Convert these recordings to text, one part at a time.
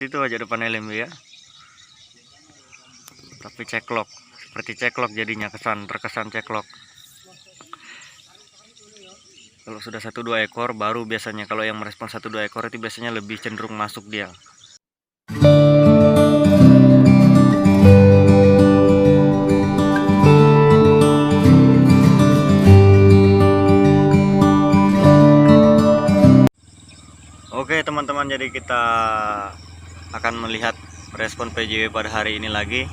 Itu aja depan LMB ya, tapi ceklok, seperti ceklok jadinya, terkesan ceklok. Kalau sudah 1-2 ekor baru biasanya, kalau yang merespon 1-2 ekor itu biasanya lebih cenderung masuk dia. Oke teman-teman, jadi kita akan melihat respon PJW pada hari ini lagi.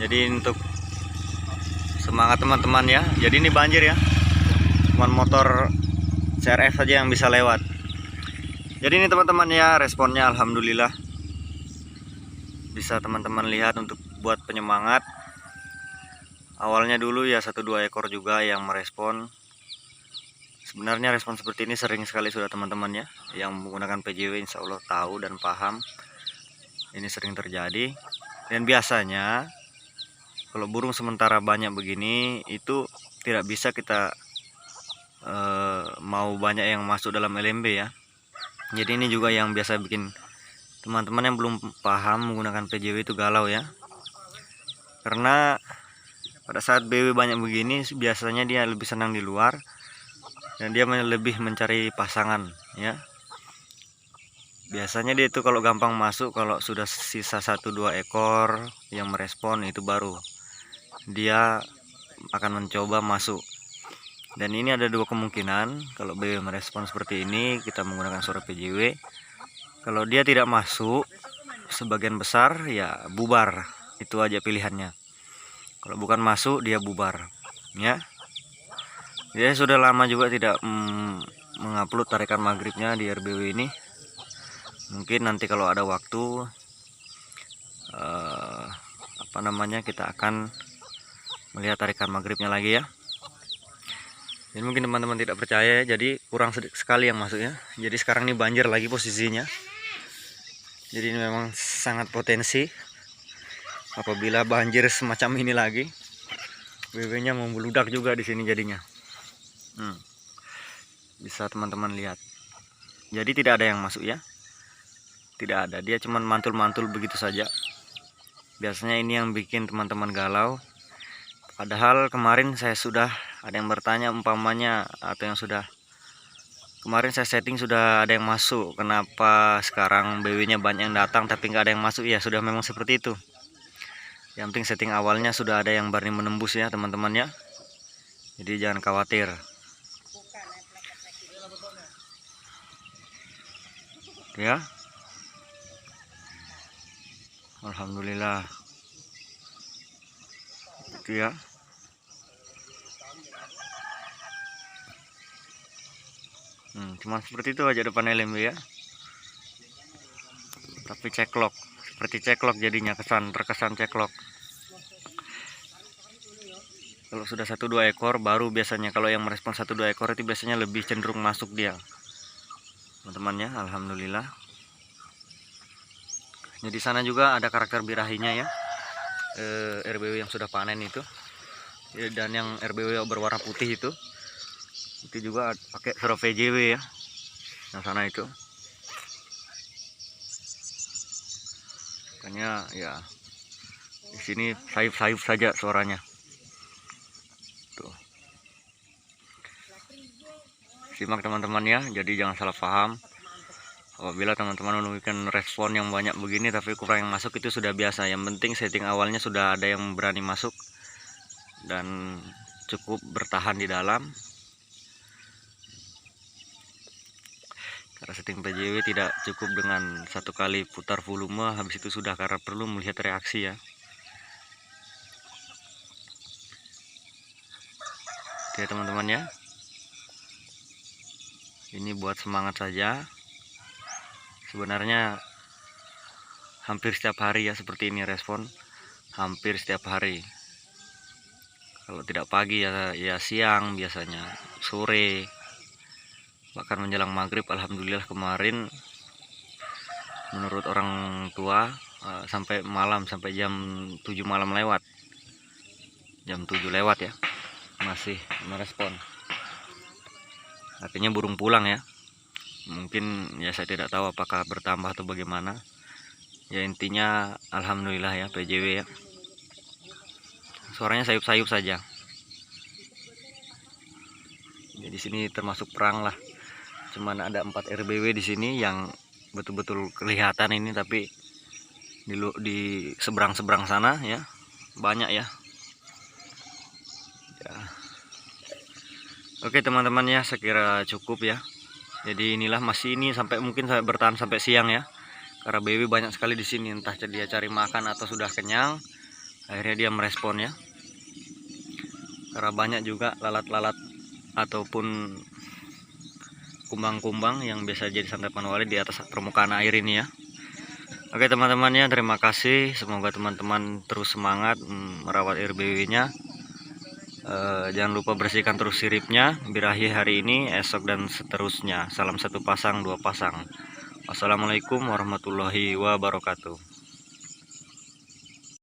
Jadi untuk semangat teman-teman ya. Jadi ini banjir ya, cuman motor CRF saja yang bisa lewat. Jadi ini teman-teman ya, responnya alhamdulillah bisa teman-teman lihat. Untuk buat penyemangat, awalnya dulu ya 1-2 ekor juga yang merespon. Sebenarnya respon seperti ini sering sekali sudah teman-teman ya, yang menggunakan PJW insya Allah tahu dan paham. Ini sering terjadi, dan biasanya kalau burung sementara banyak begini itu tidak bisa kita mau banyak yang masuk dalam LMB ya. Jadi ini juga yang biasa bikin teman-teman yang belum paham menggunakan PJW itu galau ya, karena pada saat BW banyak begini biasanya dia lebih senang di luar dan dia lebih mencari pasangan ya. Biasanya dia itu kalau gampang masuk kalau sudah sisa 1-2 ekor yang merespon, itu baru dia akan mencoba masuk. Dan ini ada dua kemungkinan kalau BW merespon seperti ini, kita menggunakan suara PJW. Kalau dia tidak masuk, sebagian besar ya bubar, itu aja pilihannya. Kalau bukan masuk, dia bubar ya. Dia sudah lama juga tidak mengupload tarikan maghribnya di RBW ini. Mungkin nanti kalau ada waktu kita akan melihat tarikan maghribnya lagi ya. Jadi mungkin teman-teman tidak percaya, jadi kurang sekali yang masuk ya. Jadi sekarang ini banjir lagi posisinya. Jadi ini memang sangat potensi apabila banjir semacam ini lagi, BW-nya membludak juga di sini jadinya. Bisa teman-teman lihat. Jadi tidak ada yang masuk ya. Tidak ada, dia cuman mantul-mantul begitu saja. Biasanya ini yang bikin teman-teman galau. Padahal kemarin saya sudah ada yang bertanya umpamanya, atau yang sudah kemarin saya setting sudah ada yang masuk, kenapa sekarang BW-nya banyak yang datang tapi nggak ada yang masuk? Ya sudah memang seperti itu. Yang penting setting awalnya sudah ada yang berani menembus ya teman-teman ya. Jadi jangan khawatir. Ya. Alhamdulillah. Itu ya. Cuman seperti itu aja depan LMB ya. Tapi ceklok, seperti ceklok jadinya, terkesan ceklok. Kalau sudah 1-2 ekor baru biasanya, kalau yang merespon 1-2 ekor itu biasanya lebih cenderung masuk dia. Teman-teman ya, alhamdulillah. Jadi sana juga ada karakter birahinya ya. RBW yang sudah panen itu. Dan yang RBW berwarna putih itu juga pakai suara PJW ya. Yang sana itu. Makanya ya di sini sayup-sayup saja suaranya. Tuh. Simak teman-teman ya, jadi jangan salah paham. Apabila teman-teman menemukan respon yang banyak begini tapi kurang yang masuk, itu sudah biasa. Yang penting setting awalnya sudah ada yang berani masuk dan cukup bertahan di dalam. Karena setting PJW tidak cukup dengan satu kali putar volume, habis itu sudah, karena perlu melihat reaksi ya. Oke teman-teman ya, ini buat semangat saja. Sebenarnya hampir setiap hari ya seperti ini respon, hampir setiap hari. Kalau tidak pagi ya siang, biasanya sore, bahkan menjelang maghrib. Alhamdulillah kemarin menurut orang tua sampai malam, sampai jam 7 malam lewat, jam 7 lewat ya, masih merespon. Artinya burung pulang ya. Mungkin ya saya tidak tahu apakah bertambah atau bagaimana. Ya intinya alhamdulillah ya PJW ya. Suaranya sayup-sayup saja. Ya, di sini termasuk perang lah. Cuman ada 4 RBW di sini yang betul-betul kelihatan ini, tapi di seberang-seberang sana ya banyak ya. Oke teman-teman ya, saya kira cukup ya. Jadi inilah masih ini sampai mungkin saya bertahan sampai siang ya. Karena baby banyak sekali di sini, entah dia cari makan atau sudah kenyang, akhirnya dia merespon ya. Karena banyak juga lalat-lalat ataupun kumbang-kumbang yang biasa jadi santapan walet di atas permukaan air ini ya. Oke teman-teman ya, terima kasih. Semoga teman-teman terus semangat merawat RBW-nya. Jangan lupa bersihkan terus siripnya, birahi hari ini, esok dan seterusnya. Salam 1 pasang 2 pasang. Wassalamualaikum warahmatullahi wabarakatuh.